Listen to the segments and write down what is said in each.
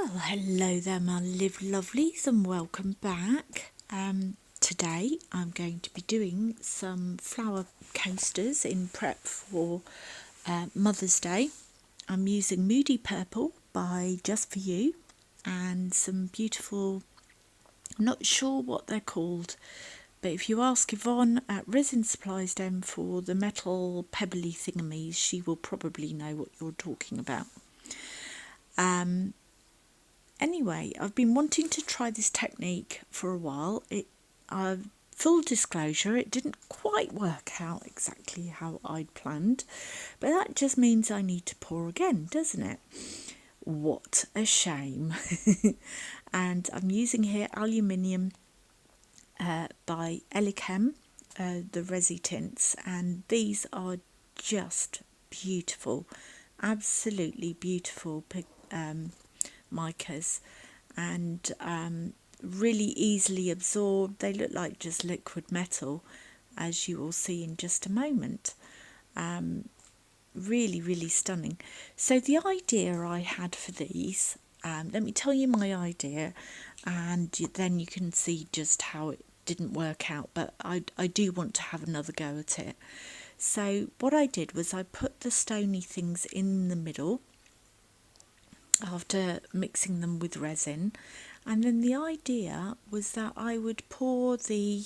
Well, hello there, my live lovelies, and welcome back. Today I'm going to be doing some flower coasters in prep for Mother's Day. I'm using Moody Purple by Just For You and some beautiful, I'm not sure what they're called, but if you ask Yvonne at Resin Supplies down for the metal pebbly thingamies, she will probably know what you're talking about. Anyway, I've been wanting to try this technique for a while. Full disclosure, it didn't quite work out exactly how I'd planned, but that just means I need to pour again, doesn't it? What a shame. And I'm using here aluminium by Elichem, the Resi tints, and these are just beautiful, absolutely beautiful micas, and really easily absorbed. They look like just liquid metal, as you will see in just a moment. Really stunning. So the idea I had for these, let me tell you my idea, and then you can see just how it didn't work out, but I do want to have another go at it. So what I did was I put the stony things in the middle after mixing them with resin, and then the idea was that I would pour the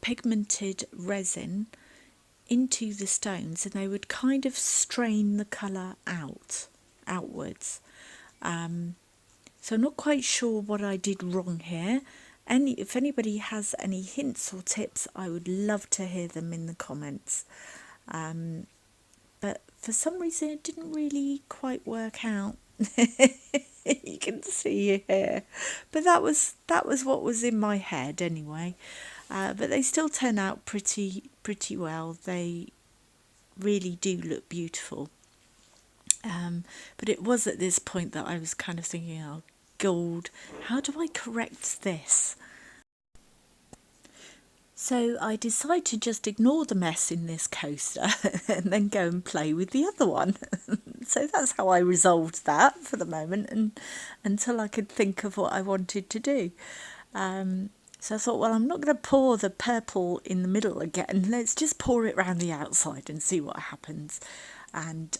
pigmented resin into the stones, and they would kind of strain the colour outwards. So I'm not quite sure what I did wrong here. If anybody has any hints or tips, I would love to hear them in the comments. But for some reason it didn't really quite work out. You can see here, but that was what was in my head anyway. But they still turn out pretty well. They really do look beautiful. But it was at this point that I was kind of thinking, oh God, how do I correct this? So I decided to just ignore the mess in this coaster and then go and play with the other one. So that's how I resolved that for the moment, and until I could think of what I wanted to do. So I thought, well, I'm not going to pour the purple in the middle again. Let's just pour it around the outside and see what happens. And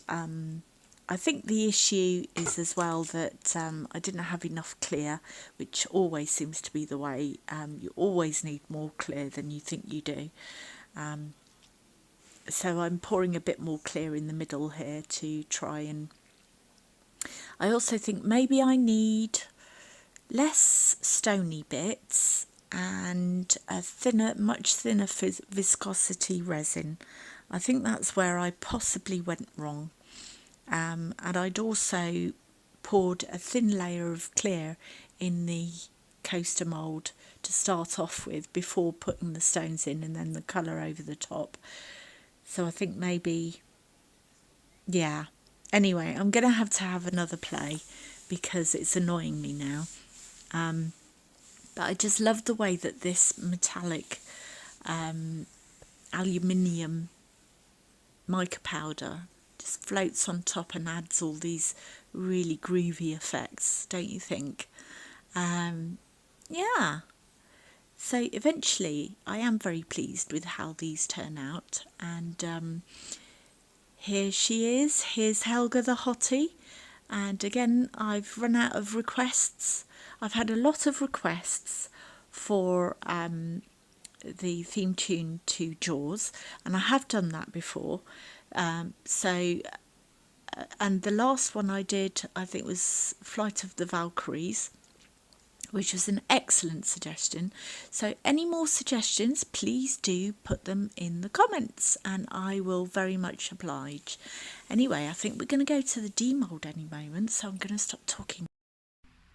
I think the issue is as well that I didn't have enough clear, which always seems to be the way. You always need more clear than you think you do. So I'm pouring a bit more clear in the middle here to try, and I also think maybe I need less stony bits and a much thinner viscosity resin. I think that's where I possibly went wrong. And I'd also poured a thin layer of clear in the coaster mould to start off with before putting the stones in, and then the colour over the top. So I think maybe, yeah. Anyway, I'm going to have another play because it's annoying me now. But I just love the way that this metallic aluminium mica powder just floats on top and adds all these really groovy effects, don't you think? Yeah. So eventually I am very pleased with how these turn out, and here she is. Here's Helga the Hottie, and again I've run out of requests. I've had a lot of requests for the theme tune to Jaws, and I have done that before. And the last one I did, I think, was Flight of the Valkyries, which was an excellent suggestion. So any more suggestions, please do put them in the comments, and I will very much oblige. Anyway, I think we're going to go to the demould any moment, so I'm going to stop talking.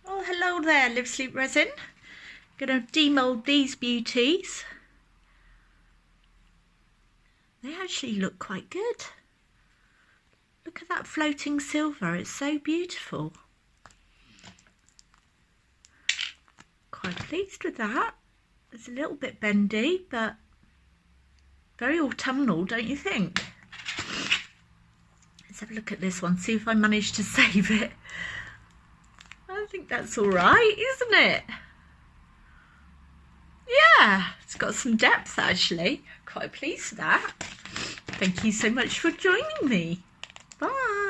Oh, hello there, Live Sleep Resin. Going to demould these beauties. They actually look quite good. Look at that floating silver, it's so beautiful. Quite pleased with that. It's a little bit bendy, but very autumnal, don't you think? have a look at this one, see if I manage to save it. I think that's all right, isn't it? Yeah, it's got some depth actually. Quite pleased with that. Thank you so much for joining me. Bye.